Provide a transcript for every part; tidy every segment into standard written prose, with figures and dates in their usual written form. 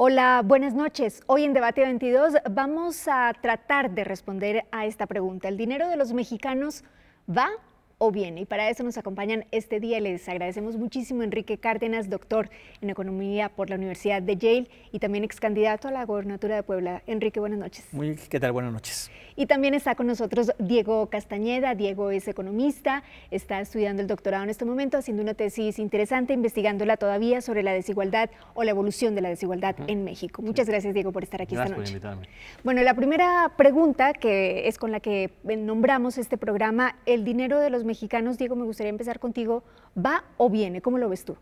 Hola, buenas noches. Hoy en Debate 22 vamos a tratar de responder a esta pregunta. ¿El dinero de los mexicanos va o viene? Y para eso nos acompañan este día. Les agradecemos muchísimo a Enrique Cárdenas, doctor en Economía por la Universidad de Yale y también ex candidato a la gobernatura de Puebla. Enrique, buenas noches. ¿Qué tal? Buenas noches. Y también está con nosotros Diego Castañeda. Diego es economista, está estudiando el doctorado en este momento, haciendo una tesis interesante, investigándola todavía sobre la desigualdad o la evolución de la desigualdad en México. Muchas gracias, Diego, por estar aquí esta noche. Gracias por invitarme. Bueno, la primera pregunta, que es con la que nombramos este programa, el dinero de los mexicanos, Diego, me gustaría empezar contigo, ¿va o viene? ¿Cómo lo ves tú?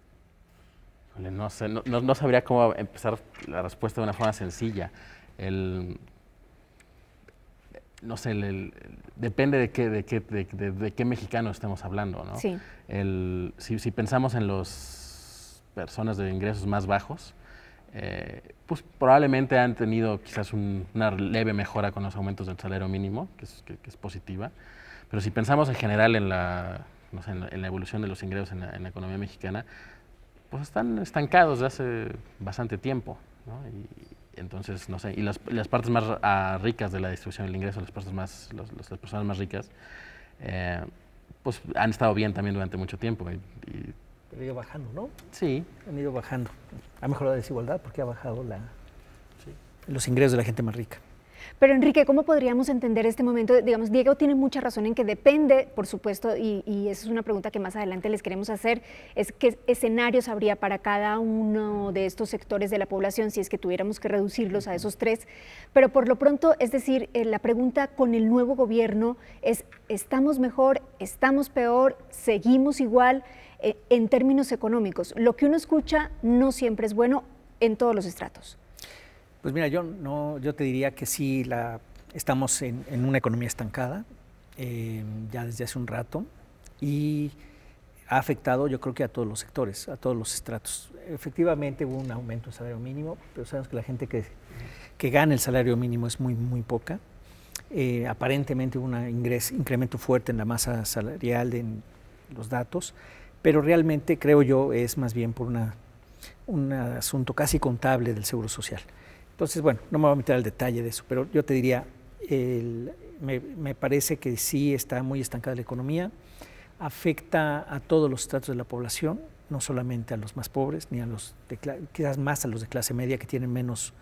No sé, no sabría cómo empezar la respuesta de una forma sencilla. No sé, depende de qué mexicano estemos hablando, ¿no? Sí. Si pensamos en las personas de ingresos más bajos, pues probablemente han tenido quizás una leve mejora con los aumentos del salario mínimo, que es positiva. Pero si pensamos en general en la evolución de los ingresos en la economía mexicana, pues están estancados desde hace bastante tiempo, ¿no? Entonces, no sé, y las partes más ricas de la distribución del ingreso, las personas más ricas, pues han estado bien también durante mucho tiempo. Pero ha ido bajando, ¿no? Sí. Han ido bajando. Ha mejorado la desigualdad porque ha bajado los ingresos de la gente más rica. Pero Enrique, ¿cómo podríamos entender este momento? Digamos, Diego tiene mucha razón en que depende, por supuesto, y esa es una pregunta que más adelante les queremos hacer, es qué escenarios habría para cada uno de estos sectores de la población si es que tuviéramos que reducirlos a esos tres. Pero por lo pronto, es decir, la pregunta con el nuevo gobierno es, ¿estamos mejor? ¿Estamos peor? ¿Seguimos igual? En términos económicos, lo que uno escucha no siempre es bueno en todos los estratos. Pues mira, yo te diría que sí, estamos en una economía estancada ya desde hace un rato y ha afectado, yo creo que a todos los sectores, a todos los estratos. Efectivamente hubo un aumento del salario mínimo, pero sabemos que la gente que gana el salario mínimo es muy, muy poca. Aparentemente hubo un incremento fuerte en la masa salarial en los datos, pero realmente creo yo es más bien por un asunto casi contable del Seguro Social. Entonces, bueno, no me voy a meter al detalle de eso, pero yo te diría, me parece que sí está muy estancada la economía, afecta a todos los estratos de la población, no solamente a los más pobres, ni a quizás más a los de clase media que tienen menos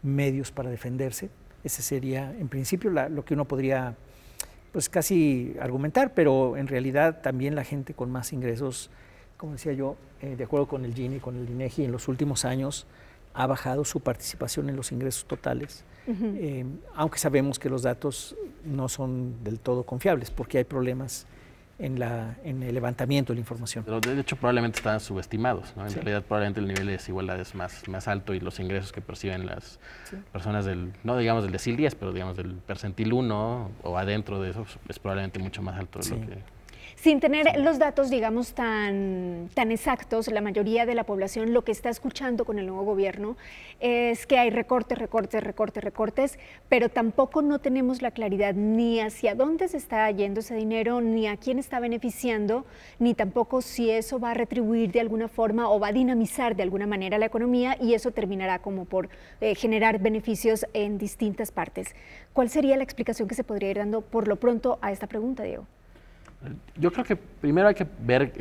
medios para defenderse. Ese sería, en principio, lo que uno podría, pues casi argumentar, pero en realidad también la gente con más ingresos, como decía yo, de acuerdo con el Gini, con el INEGI, en los últimos años, ha bajado su participación en los ingresos totales, aunque sabemos que los datos no son del todo confiables porque hay problemas en el levantamiento de la información. Pero de hecho probablemente están subestimados, ¿no? En realidad probablemente el nivel de desigualdad es más alto y los ingresos que perciben las personas no digamos del decil 10, pero digamos del percentil 1 o adentro de eso es probablemente mucho más alto de lo que... Sin tener los datos, digamos, tan exactos, la mayoría de la población lo que está escuchando con el nuevo gobierno es que hay recortes, pero tampoco no tenemos la claridad ni hacia dónde se está yendo ese dinero, ni a quién está beneficiando, ni tampoco si eso va a retribuir de alguna forma o va a dinamizar de alguna manera la economía y eso terminará como por generar beneficios en distintas partes. ¿Cuál sería la explicación que se podría ir dando por lo pronto a esta pregunta, Diego? Yo creo que primero hay que ver,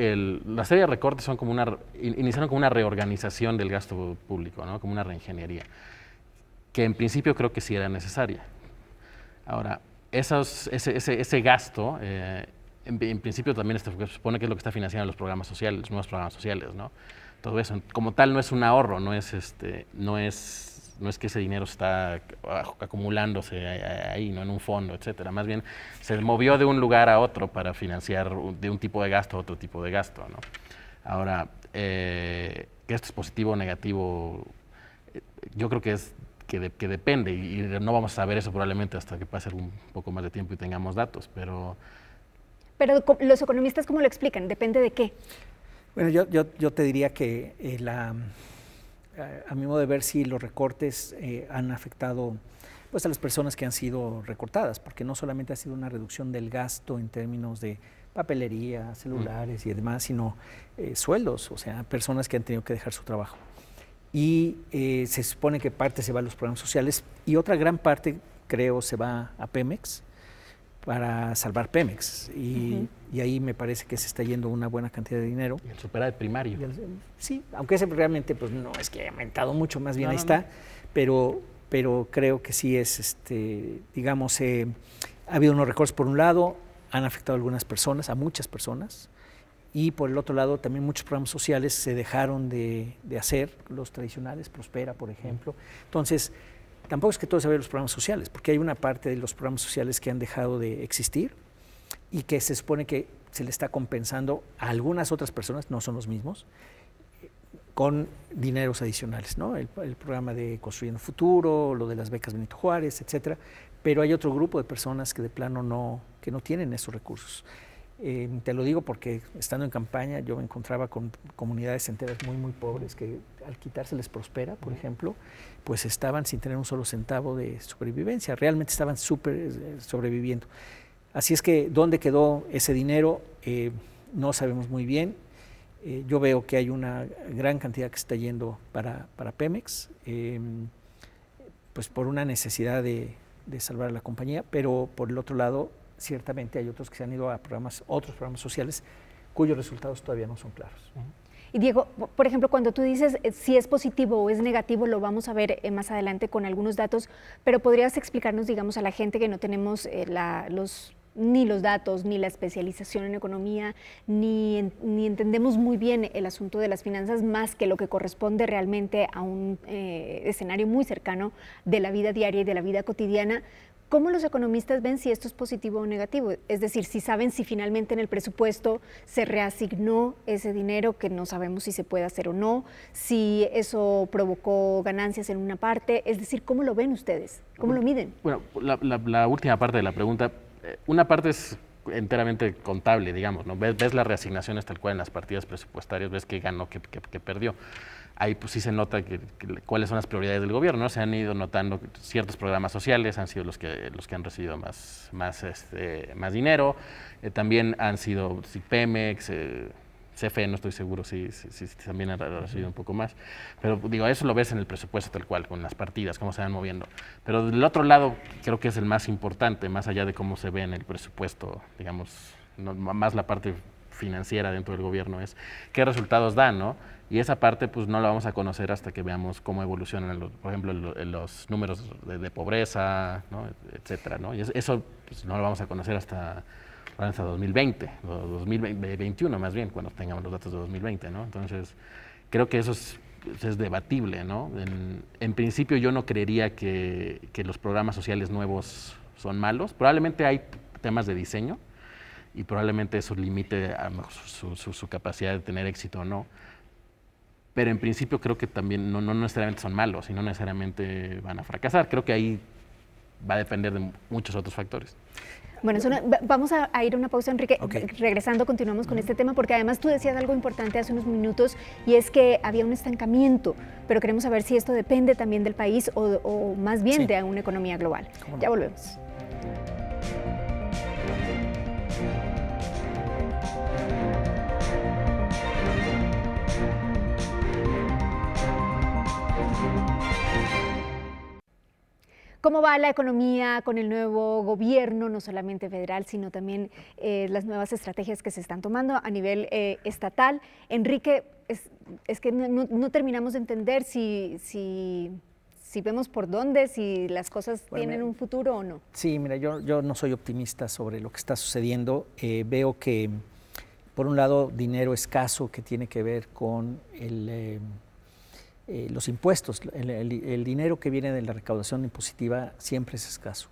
la serie de recortes iniciaron como una reorganización del gasto público, ¿no? Como una reingeniería, que en principio creo que sí era necesaria. Ahora, ese gasto, en principio también se supone que es lo que está financiando los programas sociales, los nuevos programas sociales, ¿no? Todo eso, como tal, no es un ahorro, no es que ese dinero está acumulándose ahí, ¿no? En un fondo, etcétera. Más bien se movió de un lugar a otro para financiar de un tipo de gasto a otro tipo de gasto, ¿no? Ahora, que esto es positivo o negativo, yo creo que que depende y no vamos a saber eso probablemente hasta que pase un poco más de tiempo y tengamos datos, pero... Pero los economistas, ¿cómo lo explican? ¿Depende de qué? Bueno, yo te diría que a mi modo de ver, sí, los recortes han afectado pues, a las personas que han sido recortadas, porque no solamente ha sido una reducción del gasto en términos de papelería, celulares y demás, sino sueldos, o sea, personas que han tenido que dejar su trabajo. y se supone que parte se va a los programas sociales y otra gran parte, creo, se va a Pemex para salvar Pemex. Y ahí me parece que se está yendo una buena cantidad de dinero. Y el superávit primario. Sí, aunque ese realmente pues, no es que haya aumentado mucho, más bien ahí está, pero creo que sí es, digamos, ha habido unos recortes por un lado, han afectado a algunas personas, a muchas personas, y por el otro lado también muchos programas sociales se dejaron de hacer, los tradicionales, Prospera, por ejemplo. Entonces, tampoco es que todo se vea en los programas sociales, porque hay una parte de los programas sociales que han dejado de existir y que se supone que se le está compensando a algunas otras personas, no son los mismos, con dineros adicionales, ¿no? El programa de Construyendo Futuro, lo de las becas Benito Juárez, etcétera, pero hay otro grupo de personas que de plano no tienen esos recursos. Te lo digo porque estando en campaña yo me encontraba con comunidades enteras muy, muy pobres que al quitárseles Prospera, por ejemplo, pues estaban sin tener un solo centavo de sobrevivencia, realmente estaban sobreviviendo. Así es que, ¿dónde quedó ese dinero? No sabemos muy bien. Yo veo que hay una gran cantidad que está yendo para Pemex, pues por una necesidad de salvar a la compañía, pero por el otro lado, ciertamente hay otros que se han ido a otros programas sociales cuyos resultados todavía no son claros. Y Diego, por ejemplo, cuando tú dices si es positivo o es negativo, lo vamos a ver más adelante con algunos datos, pero podrías explicarnos, digamos, a la gente que no tenemos ni los datos, ni la especialización en economía, ni entendemos muy bien el asunto de las finanzas, más que lo que corresponde realmente a un escenario muy cercano de la vida diaria y de la vida cotidiana. ¿Cómo los economistas ven si esto es positivo o negativo? Es decir, si saben si finalmente en el presupuesto se reasignó ese dinero, que no sabemos si se puede hacer o no, si eso provocó ganancias en una parte, es decir, ¿cómo lo ven ustedes? ¿Cómo lo miden? Bueno, la última parte de la pregunta, una parte es enteramente contable, digamos, ¿no? Ves las reasignaciones tal cual en las partidas presupuestarias, ves qué ganó, qué perdió. Ahí pues sí se nota cuáles son las prioridades del gobierno, ¿no? Se han ido notando ciertos programas sociales, han sido los que han recibido más dinero, también han sido Pemex, CFE, no estoy seguro si también ha recibido un poco más, pero digo, eso lo ves en el presupuesto tal cual, con las partidas, cómo se van moviendo. Pero del otro lado, creo que es el más importante, más allá de cómo se ve en el presupuesto, digamos, más la parte financiera dentro del gobierno, es qué resultados dan, ¿no? Y esa parte pues no la vamos a conocer hasta que veamos cómo evolucionan, por ejemplo, los números de pobreza, ¿no? Etcétera, ¿no? Y eso pues, no lo vamos a conocer hasta 2020, o 2021 más bien, cuando tengamos los datos de 2020, ¿no? Entonces, creo que eso es debatible, ¿no? En principio yo no creería que los programas sociales nuevos son malos. Probablemente hay temas de diseño y probablemente eso limite a su capacidad de tener éxito o no. Pero en principio creo que también no necesariamente son malos y no necesariamente van a fracasar. Creo que ahí va a depender de muchos otros factores. Bueno, vamos a ir a una pausa, Enrique. Okay. Regresando, continuamos con este tema, porque además tú decías algo importante hace unos minutos, y es que había un estancamiento, pero queremos saber si esto depende también del país o más bien de una economía global. Ya volvemos. ¿Cómo va la economía con el nuevo gobierno, no solamente federal, sino también las nuevas estrategias que se están tomando a nivel estatal? Enrique, es que no terminamos de entender si vemos por dónde, si las cosas tienen un futuro o no. Sí, mira, yo no soy optimista sobre lo que está sucediendo. Veo que, por un lado, dinero escaso que tiene que ver con los impuestos. El dinero que viene de la recaudación impositiva siempre es escaso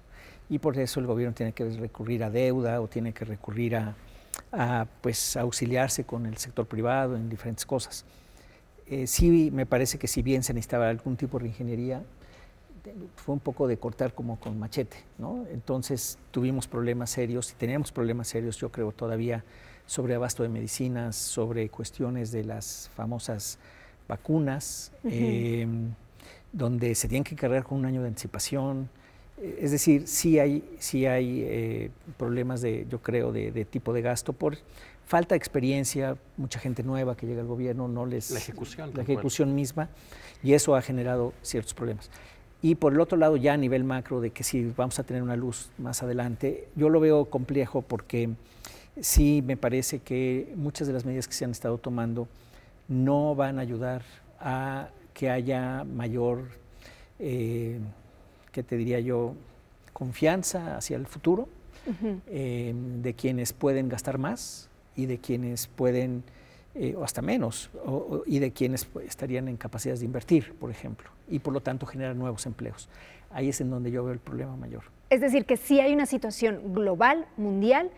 y por eso el gobierno tiene que recurrir a deuda o tiene que recurrir a auxiliarse con el sector privado en diferentes cosas. Sí, me parece que si bien se necesitaba algún tipo de reingeniería, fue un poco de cortar como con machete, ¿no? Entonces tuvimos problemas serios y tenemos problemas serios, yo creo, todavía sobre abasto de medicinas, sobre cuestiones de las famosas vacunas, donde se tienen que cargar con un año de anticipación. Es decir, sí hay problemas yo creo, de tipo de gasto por falta experiencia, mucha gente nueva que llega al gobierno, no les... La ejecución. La ejecución misma, y eso ha generado ciertos problemas. Y por el otro lado, ya a nivel macro, de que si vamos a tener una luz más adelante, yo lo veo complejo porque sí me parece que muchas de las medidas que se han estado tomando no van a ayudar a que haya mayor, ¿qué te diría yo?, confianza hacia el futuro, de quienes pueden gastar más y de quienes pueden, o hasta menos, y de quienes estarían en capacidades de invertir, por ejemplo, y por lo tanto generar nuevos empleos. Ahí es en donde yo veo el problema mayor. Es decir, que sí hay una situación global, mundial,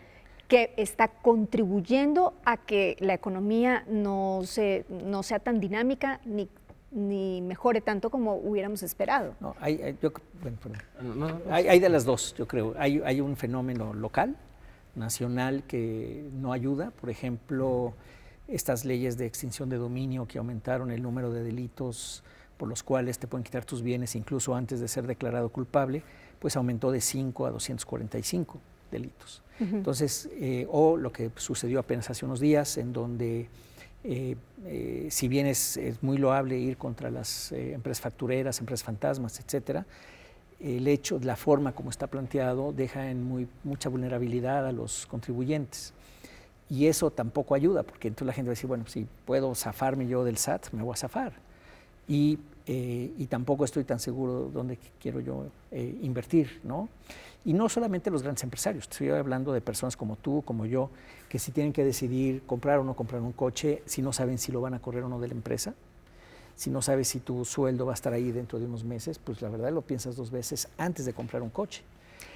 que está contribuyendo a que la economía no sea tan dinámica ni mejore tanto como hubiéramos esperado. No, hay de las dos, yo creo. Hay un fenómeno local, nacional, que no ayuda. Por ejemplo, estas leyes de extinción de dominio que aumentaron el número de delitos por los cuales te pueden quitar tus bienes incluso antes de ser declarado culpable, pues aumentó de 5 a 245 delitos. Entonces, o lo que sucedió apenas hace unos días, en donde si bien es muy loable ir contra las empresas factureras, empresas fantasmas, etcétera, el hecho, la forma como está planteado, deja en mucha vulnerabilidad a los contribuyentes. Y eso tampoco ayuda, porque entonces la gente va a decir, bueno, si puedo zafarme yo del SAT, me voy a zafar. Y tampoco estoy tan seguro dónde quiero yo invertir, ¿no? Y no solamente los grandes empresarios, estoy hablando de personas como tú, como yo, que si tienen que decidir comprar o no comprar un coche, si no saben si lo van a correr o no de la empresa, si no sabes si tu sueldo va a estar ahí dentro de unos meses, pues la verdad lo piensas 2 veces antes de comprar un coche.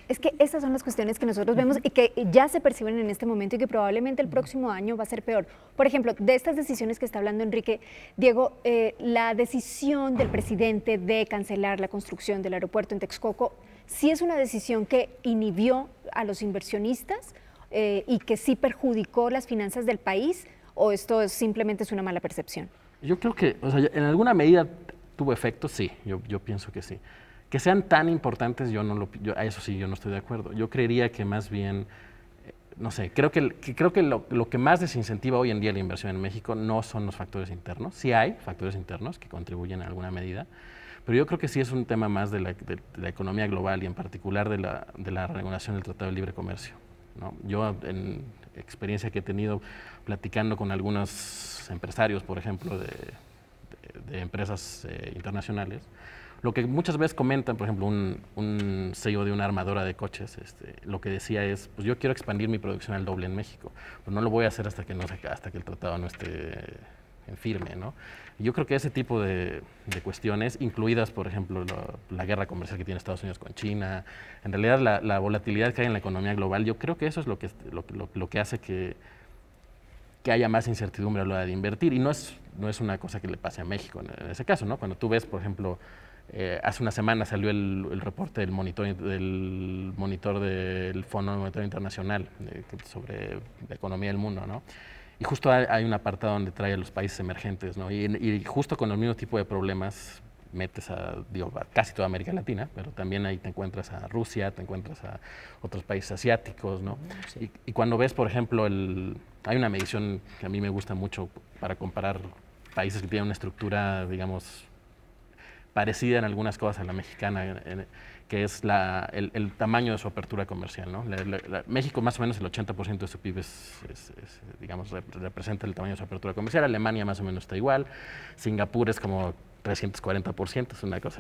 Es que esas son las cuestiones que nosotros vemos y que ya se perciben en este momento y que probablemente el próximo año va a ser peor. Por ejemplo, de estas decisiones que está hablando Enrique, Diego, la decisión del presidente de cancelar la construcción del aeropuerto en Texcoco, ¿sí es una decisión que inhibió a los inversionistas y que sí perjudicó las finanzas del país, o esto simplemente es una mala percepción? Yo creo que, o sea, en alguna medida tuvo efecto, sí, yo pienso que sí. Que sean tan importantes, a eso sí yo no estoy de acuerdo. Yo creería que más bien, no sé, creo que lo que más desincentiva hoy en día la inversión en México no son los factores internos. Sí hay factores internos que contribuyen en alguna medida, pero yo creo que sí es un tema más de la economía global y en particular de la regulación del Tratado de Libre Comercio, ¿no? Yo, en experiencia que he tenido platicando con algunos empresarios, por ejemplo, de empresas internacionales, lo que muchas veces comentan, por ejemplo, un CEO de una armadora de coches, lo que decía es, pues yo quiero expandir mi producción al doble en México, pero no lo voy a hacer hasta que el tratado no esté en firme, ¿no? Y yo creo que ese tipo de cuestiones, incluidas, por ejemplo, la guerra comercial que tiene Estados Unidos con China, en realidad la volatilidad que hay en la economía global, yo creo que eso es lo que hace que haya más incertidumbre a la hora de invertir, y no es una cosa que le pase a México en ese caso, ¿no? Cuando tú ves, por ejemplo, hace una semana salió el reporte del monitor del Fondo Monetario Internacional sobre la economía del mundo, ¿no? Y justo hay un apartado donde trae a los países emergentes, ¿no? Y justo con el mismo tipo de problemas metes a casi toda América Latina, pero también ahí te encuentras a Rusia, te encuentras a otros países asiáticos, ¿no? Sí. Y cuando ves, por ejemplo, hay una medición que a mí me gusta mucho para comparar países que tienen una estructura, digamos, parecida en algunas cosas a la mexicana, que es el tamaño de su apertura comercial, ¿no? México, más o menos el 80% de su PIB digamos, representa el tamaño de su apertura comercial. Alemania más o menos está igual. Singapur es como 340%, es una cosa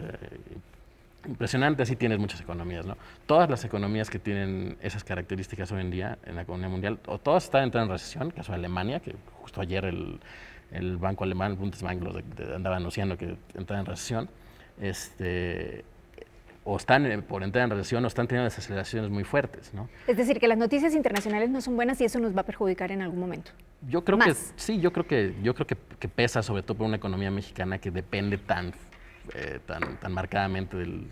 impresionante. Así tienes muchas economías, ¿no? Todas las economías que tienen esas características hoy en día en la economía mundial, o todas están entrando en recesión, caso de Alemania, que justo ayer el banco alemán, el Bundesbank, andaba anunciando que entraba en recesión. O están por entrar en recesión o están teniendo desaceleraciones muy fuertes, ¿no? Es decir, que las noticias internacionales no son buenas y eso nos va a perjudicar en algún momento. Yo creo que sí, yo creo que pesa sobre todo por una economía mexicana que depende tan marcadamente del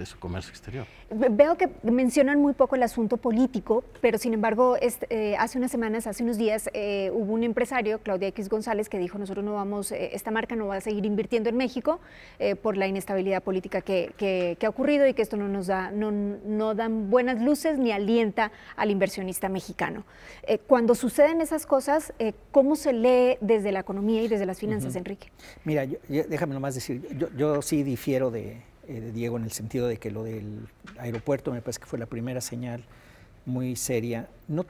su comercio exterior. Veo que mencionan muy poco el asunto político, pero sin embargo, hace unas semanas, hace unos días, hubo un empresario, Claudia X González, que dijo: nosotros no vamos, esta marca no va a seguir invirtiendo en México por la inestabilidad política que ha ocurrido, y que esto no nos da, no dan buenas luces ni alienta al inversionista mexicano. Cuando suceden esas cosas, ¿cómo se lee desde la economía y desde las finanzas, Enrique? Mira, déjame nomás decir, yo sí difiero de Diego, en el sentido de que lo del aeropuerto me parece que fue la primera señal muy seria, no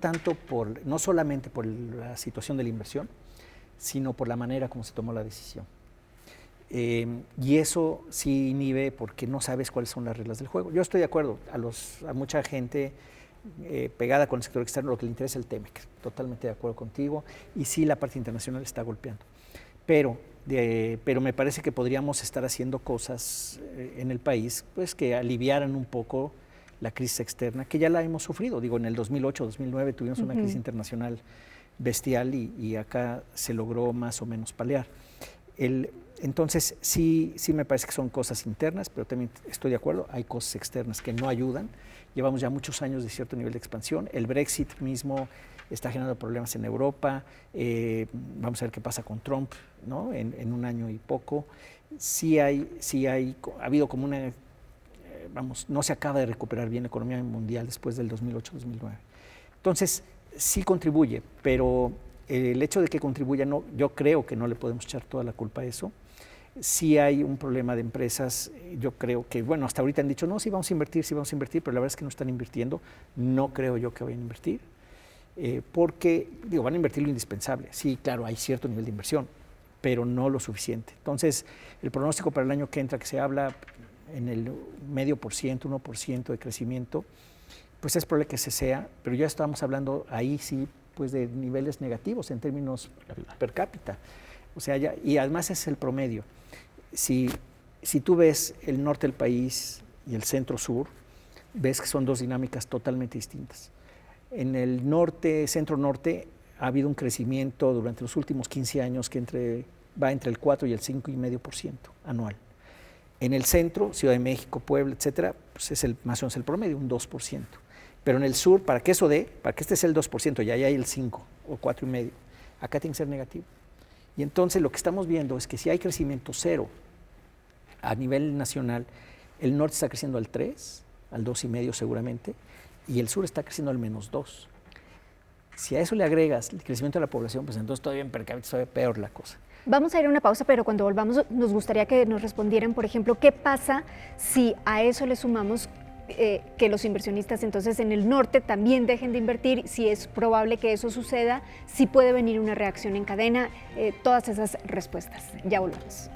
solamente por la situación de la inversión, sino por la manera como se tomó la decisión. Y eso sí inhibe, porque no sabes cuáles son las reglas del juego. Yo estoy de acuerdo, a mucha gente pegada con el sector externo lo que le interesa es el TEMEC, totalmente de acuerdo contigo, y sí, la parte internacional está golpeando. Pero me parece que podríamos estar haciendo cosas en el país, pues, que aliviaran un poco la crisis externa, que ya la hemos sufrido. Digo, en el 2008, 2009 tuvimos una crisis internacional bestial, y acá se logró más o menos paliar. Entonces, sí me parece que son cosas internas, pero también estoy de acuerdo, hay cosas externas que no ayudan. Llevamos ya muchos años de cierto nivel de expansión. El Brexit mismo está generando problemas en Europa. Vamos a ver qué pasa con Trump, ¿no? En un año y poco. Ha habido como una, no se acaba de recuperar bien la economía mundial después del 2008-2009. Entonces, sí contribuye, pero el hecho de que contribuya, yo creo que no le podemos echar toda la culpa a eso. Sí hay un problema de empresas, yo creo que, bueno, hasta ahorita han dicho, no, sí vamos a invertir, pero la verdad es que no están invirtiendo. No creo yo que vayan a invertir. Porque, van a invertir lo indispensable. Sí, claro, hay cierto nivel de inversión, pero no lo suficiente. Entonces, el pronóstico para el año que entra, que se habla en el 0,5%, 1% de crecimiento, pues es probable que sea, pero ya estamos hablando ahí sí, pues, de niveles negativos en términos per cápita. O sea, y además es el promedio. Si tú ves el norte del país y el centro-sur, ves que son dos dinámicas totalmente distintas. En el norte, centro-norte, ha habido un crecimiento durante los últimos 15 años que va entre el 4 y el 5,5% anual. En el centro, Ciudad de México, Puebla, etcétera, pues es más o menos el promedio, un 2%. Pero en el sur, para que este sea el 2%, ya hay el 5 o 4,5%, acá tiene que ser negativo. Y entonces lo que estamos viendo es que si hay crecimiento cero a nivel nacional, el norte está creciendo al 3, al 2,5 seguramente, y el sur está creciendo al -2. Si a eso le agregas el crecimiento de la población, pues entonces todavía en per cápita todavía peor la cosa. Vamos a ir a una pausa, pero cuando volvamos nos gustaría que nos respondieran, por ejemplo, ¿qué pasa si a eso le sumamos que los inversionistas entonces en el norte también dejen de invertir? Si es probable que eso suceda, si puede venir una reacción en cadena, todas esas respuestas. Ya volvemos.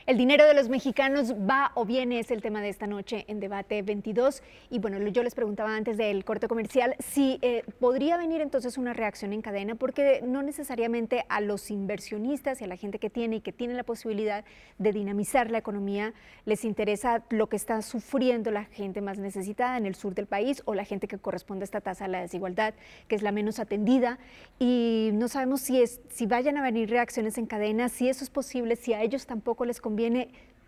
El dinero de los mexicanos va o viene, es el tema de esta noche en Debate 22. Y bueno, yo les preguntaba antes del corte comercial si podría venir entonces una reacción en cadena, porque no necesariamente a los inversionistas y a la gente que tiene la posibilidad de dinamizar la economía les interesa lo que está sufriendo la gente más necesitada en el sur del país, o la gente que corresponde a esta tasa de la desigualdad, que es la menos atendida. Y no sabemos si vayan a venir reacciones en cadena, si eso es posible, si a ellos tampoco les conviene.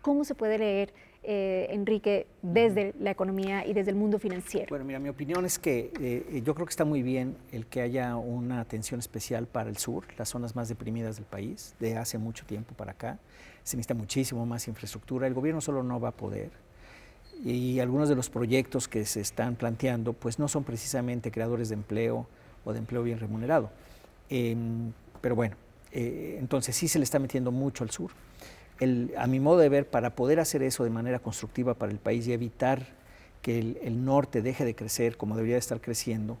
¿Cómo se puede leer, Enrique, desde la economía y desde el mundo financiero? Bueno, mira, mi opinión es que yo creo que está muy bien el que haya una atención especial para el sur, las zonas más deprimidas del país, de hace mucho tiempo para acá. Se necesita muchísimo más infraestructura, el gobierno solo no va a poder. Y algunos de los proyectos que se están planteando, pues no son precisamente creadores de empleo o de empleo bien remunerado. Pero bueno, entonces sí se le está metiendo mucho al sur. A mi modo de ver, para poder hacer eso de manera constructiva para el país y evitar que el norte deje de crecer como debería de estar creciendo,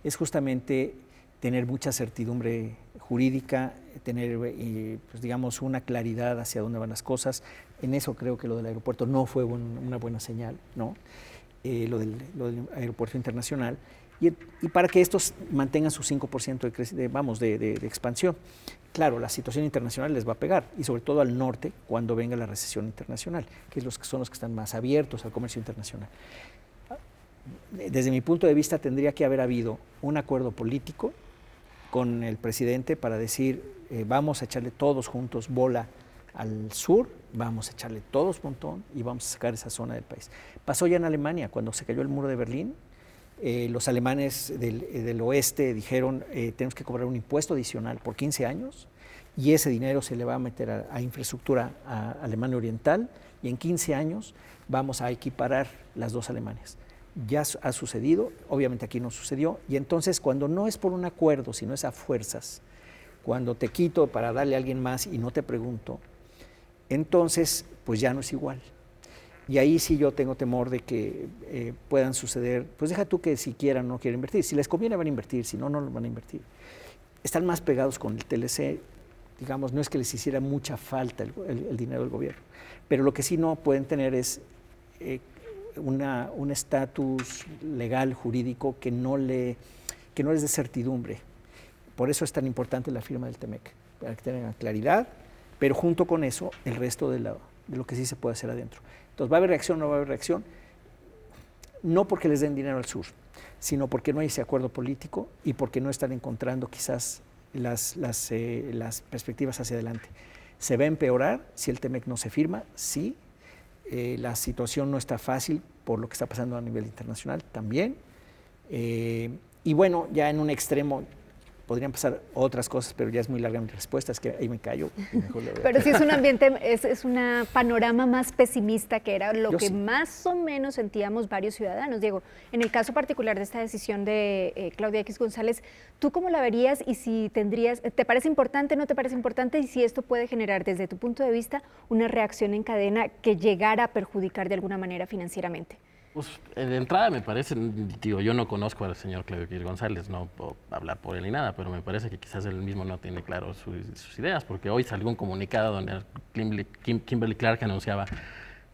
es justamente tener mucha certidumbre jurídica, tener, pues digamos, una claridad hacia dónde van las cosas. En eso creo que lo del aeropuerto no fue una buena señal, ¿no? Lo del aeropuerto internacional. y para que estos mantengan su 5% de expansión. Claro, la situación internacional les va a pegar, y sobre todo al norte cuando venga la recesión internacional, que son los que están más abiertos al comercio internacional. Desde mi punto de vista tendría que haber habido un acuerdo político con el presidente para decir vamos a echarle todos juntos bola al sur, vamos a echarle todos montón y vamos a sacar esa zona del país. Pasó ya en Alemania, cuando se cayó el muro de Berlín, los alemanes del oeste dijeron tenemos que cobrar un impuesto adicional por 15 años y ese dinero se le va a meter a infraestructura a Alemania Oriental y en 15 años vamos a equiparar las dos Alemanias. Ya ha sucedido, obviamente aquí no sucedió, y entonces cuando no es por un acuerdo, sino es a fuerzas, cuando te quito para darle a alguien más y no te pregunto, entonces pues ya no es igual. Y ahí sí yo tengo temor de que puedan suceder, pues deja tú que si quieran o no quieren invertir, si les conviene van a invertir, si no, no lo van a invertir. Están más pegados con el TLC, digamos, no es que les hiciera mucha falta el dinero del gobierno, pero lo que sí no pueden tener es un estatus legal, jurídico, que no les dé certidumbre. Por eso es tan importante la firma del TEMEC, para que tengan claridad, pero junto con eso, el resto de lo que sí se puede hacer adentro. Entonces, ¿va a haber reacción o no va a haber reacción? No porque les den dinero al sur, sino porque no hay ese acuerdo político y porque no están encontrando quizás las perspectivas hacia adelante. Se va a empeorar si el TEMEC no se firma, sí. La situación no está fácil por lo que está pasando a nivel internacional también. Y bueno, ya en un extremo podrían pasar otras cosas, pero ya es muy larga mi respuesta, es que ahí me callo. Y mejor pero sí es un ambiente, es un panorama más pesimista que era lo que sí, más o menos sentíamos varios ciudadanos. Diego, en el caso particular de esta decisión de Claudia X González, ¿tú cómo la verías y si te parece importante, no te parece importante y si esto puede generar desde tu punto de vista una reacción en cadena que llegara a perjudicar de alguna manera financieramente? Pues de entrada me parece, digo, yo no conozco al señor Claudio X González, no puedo hablar por él ni nada, pero me parece que quizás él mismo no tiene claro sus ideas, porque hoy salió un comunicado donde Kimberly Clark anunciaba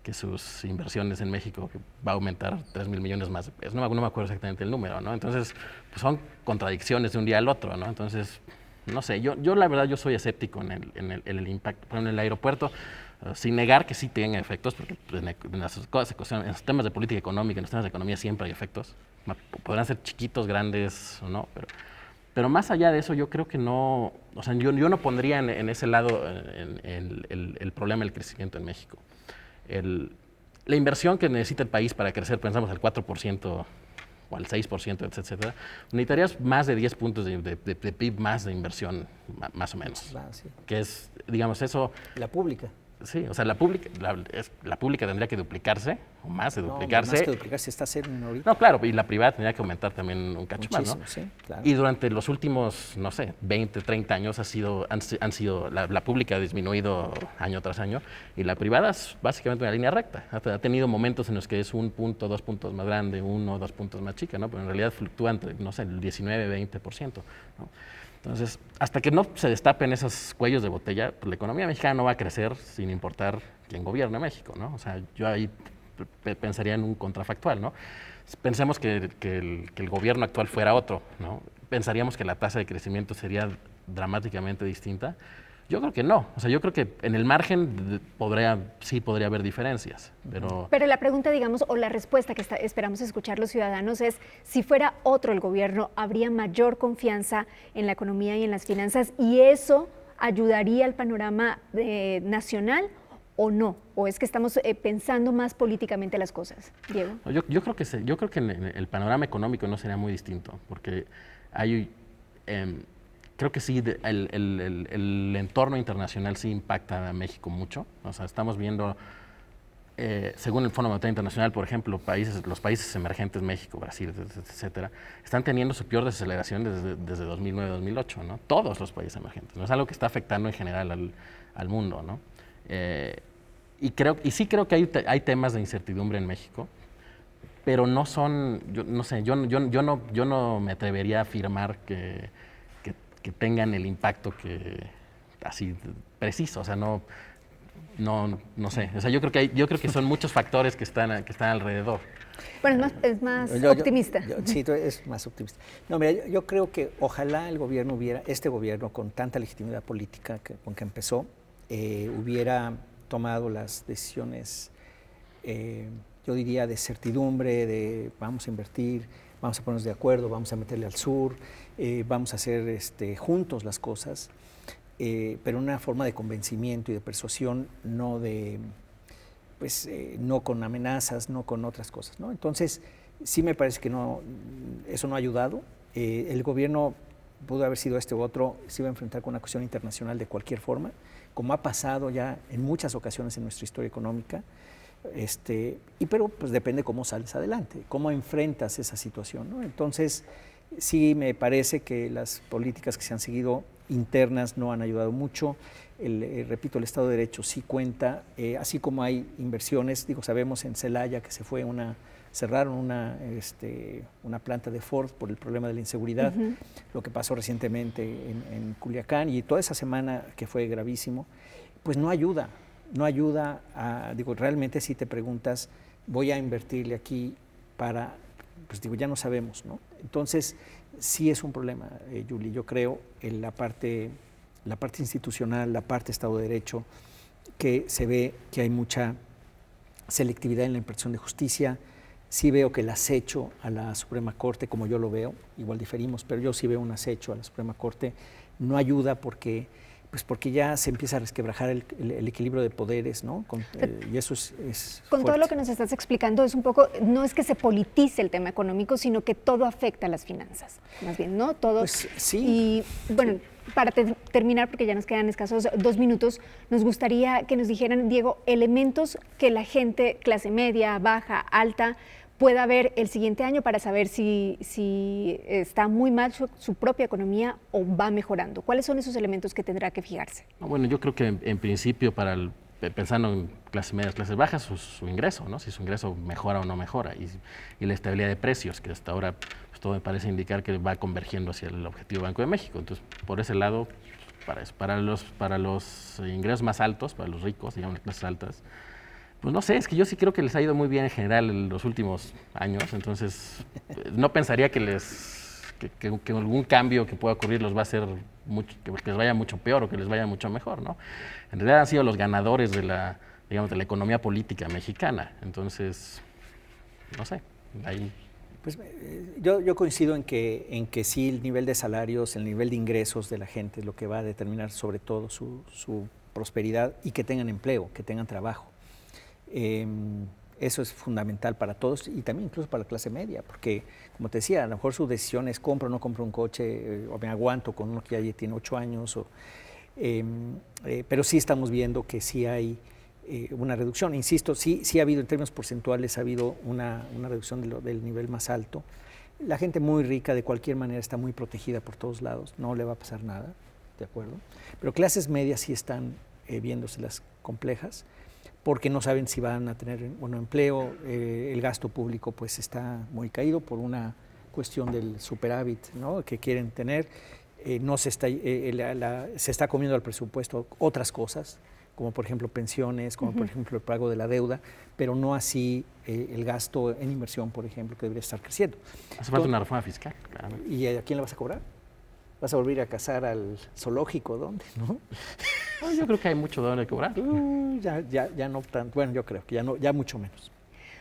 que sus inversiones en México va a aumentar 3,000 millones más de pesos. No me acuerdo exactamente el número, ¿no? Entonces, pues son contradicciones de un día al otro, ¿no? Entonces, no sé, yo la verdad yo soy escéptico en el impacto. Por ejemplo, en el aeropuerto, sin negar que sí tienen efectos, porque en los temas de política económica, en los temas de economía siempre hay efectos. Podrán ser chiquitos, grandes o no, pero más allá de eso yo creo que no, o sea, yo no pondría en ese lado el problema del crecimiento en México. La inversión que necesita el país para crecer, pensamos al 4% o al 6%, etcétera, necesitarías más de 10 puntos de PIB más de inversión, más o menos. Ah, sí. Que es, digamos, eso... La pública. Sí, o sea, la pública tendría que duplicarse, o más de duplicarse. No, más que duplicarse, está cero ahorita. No, claro, y la privada tendría que aumentar también un cacho más, ¿no? Sí, claro. Y durante los últimos, no sé, 20, 30 años la pública ha disminuido año tras año, y la privada es básicamente una línea recta. Ha tenido momentos en los que es 1 punto, 2 puntos más grande, 1 o 2 puntos más chica, ¿no? Pero en realidad fluctúa entre, no sé, el 19, 20%, ¿no? Entonces, hasta que no se destapen esos cuellos de botella, pues la economía mexicana no va a crecer sin importar quién gobierne México, ¿no? O sea, yo ahí pensaría en un contrafactual, ¿no? Pensemos que el gobierno actual fuera otro, ¿no? Pensaríamos que la tasa de crecimiento sería dramáticamente distinta. Yo creo que no. O sea, yo creo que en el margen sí podría haber diferencias, pero... Pero la pregunta, digamos, o la respuesta que esperamos escuchar los ciudadanos es, si fuera otro el gobierno, ¿habría mayor confianza en la economía y en las finanzas y eso ayudaría al panorama nacional o no? ¿O es que estamos pensando más políticamente las cosas? Diego. Yo creo que yo creo que en el panorama económico no sería muy distinto, porque hay... creo que sí, el entorno internacional sí impacta a México mucho. O sea, estamos viendo, según el Fondo Monetario Internacional, por ejemplo, los países emergentes, México, Brasil, etcétera, están teniendo su peor desaceleración desde 2009-2008, ¿no? Todos los países emergentes. ¿No? Es algo que está afectando en general al mundo, ¿no? Y sí creo que hay temas de incertidumbre en México, pero no son, yo no me atrevería a afirmar que tengan el impacto así preciso, o sea, no, No sé. O sea, yo creo que son muchos factores que están alrededor. Bueno, es más optimista. Sí, es más optimista. No, mira, yo creo que ojalá el gobierno este gobierno con tanta legitimidad política con que empezó, hubiera tomado las decisiones, yo diría, de certidumbre, de vamos a invertir, vamos a ponernos de acuerdo, vamos a meterle al sur, vamos a hacer juntos las cosas, pero una forma de convencimiento y de persuasión, no de... no con amenazas, no con otras cosas, ¿no? Entonces, sí me parece que eso no ha ayudado. El gobierno pudo haber sido u otro, se iba a enfrentar con una cuestión internacional de cualquier forma, como ha pasado ya en muchas ocasiones en nuestra historia económica, pero pues depende cómo sales adelante, cómo enfrentas esa situación, ¿no? Entonces, sí me parece que las políticas que se han seguido internas no han ayudado mucho. Repito, el Estado de Derecho sí cuenta, así como hay inversiones, sabemos en Celaya que cerraron una planta de Ford por el problema de la inseguridad, lo que pasó recientemente en Culiacán, y toda esa semana que fue gravísimo, pues no ayuda realmente si te preguntas, voy a invertirle aquí pues ya no sabemos, ¿no? Entonces, sí es un problema, Yuli, yo creo, en la parte institucional, la parte Estado de Derecho, que se ve que hay mucha selectividad en la impartición de justicia. Sí veo que el acecho a la Suprema Corte, como yo lo veo, igual diferimos, pero yo sí veo un acecho a la Suprema Corte, no ayuda porque ya se empieza a resquebrajar el equilibrio de poderes, ¿no? Y eso es Con fuerte. todo lo que nos estás explicando, es un poco, no es que se politice el tema económico, sino que todo afecta a las finanzas, más bien, ¿no? Todo. Pues sí. Y bueno, para terminar, porque ya nos quedan escasos 2 minutos, nos gustaría que nos dijeran, Diego, elementos que la gente, clase media, baja, alta, pueda ver el siguiente año para saber si está muy mal su propia economía o va mejorando. ¿Cuáles son esos elementos que tendrá que fijarse? Bueno, yo creo que en principio, pensando en clases medias, clases bajas, su ingreso, ¿no? Si su ingreso mejora o no mejora, y la estabilidad de precios, que hasta ahora pues, todo me parece indicar que va convergiendo hacia el objetivo Banco de México. Entonces, por ese lado, para los ingresos más altos, para los ricos, digamos, las clases altas, pues no sé, es que yo sí creo que les ha ido muy bien en general en los últimos años, entonces no pensaría que algún cambio que pueda ocurrir los va a hacer que les vaya mucho peor o que les vaya mucho mejor, ¿no? En realidad han sido los ganadores de la economía política mexicana, entonces, no sé, ahí... Pues yo coincido en que sí, el nivel de salarios, el nivel de ingresos de la gente es lo que va a determinar sobre todo su prosperidad y que tengan empleo, que tengan trabajo. Eso es fundamental para todos y también incluso para la clase media, porque como te decía, a lo mejor su decisión es compro o no compro un coche, o me aguanto con uno que ya tiene 8 años, pero sí estamos viendo que sí hay una reducción. Insisto, sí ha habido, en términos porcentuales, ha habido una reducción del nivel más alto. La gente muy rica de cualquier manera está muy protegida por todos lados, no le va a pasar nada, ¿de acuerdo? Pero clases medias sí están viéndoselas complejas, porque no saben si van a tener empleo, el gasto público pues está muy caído por una cuestión del superávit, ¿no? Que quieren tener, se está comiendo al presupuesto otras cosas, como por ejemplo pensiones, como por ejemplo el pago de la deuda, pero no así el gasto en inversión, por ejemplo, que debería estar creciendo. Hace falta una reforma fiscal, claro. ¿Y a quién le vas a cobrar? ¿Vas a volver a cazar al zoológico? ¿Dónde? ¿No? No, yo creo que hay mucho donde cobrar. Ya no tanto. Bueno, yo creo que ya mucho menos.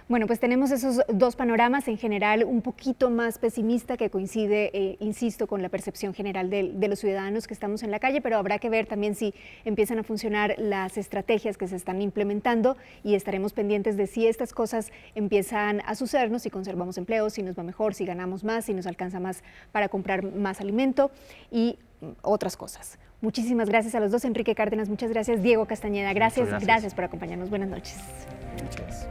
Bueno, pues tenemos esos 2 panoramas, en general un poquito más pesimista, que coincide, insisto, con la percepción general de los ciudadanos que estamos en la calle, pero habrá que ver también si empiezan a funcionar las estrategias que se están implementando, y estaremos pendientes de si estas cosas empiezan a sucedernos, si conservamos empleos, si nos va mejor, si ganamos más, si nos alcanza más para comprar más alimento y otras cosas. Muchísimas gracias a los dos. Enrique Cárdenas, muchas gracias. Diego Castañeda, gracias por acompañarnos. Buenas noches. Muchas gracias.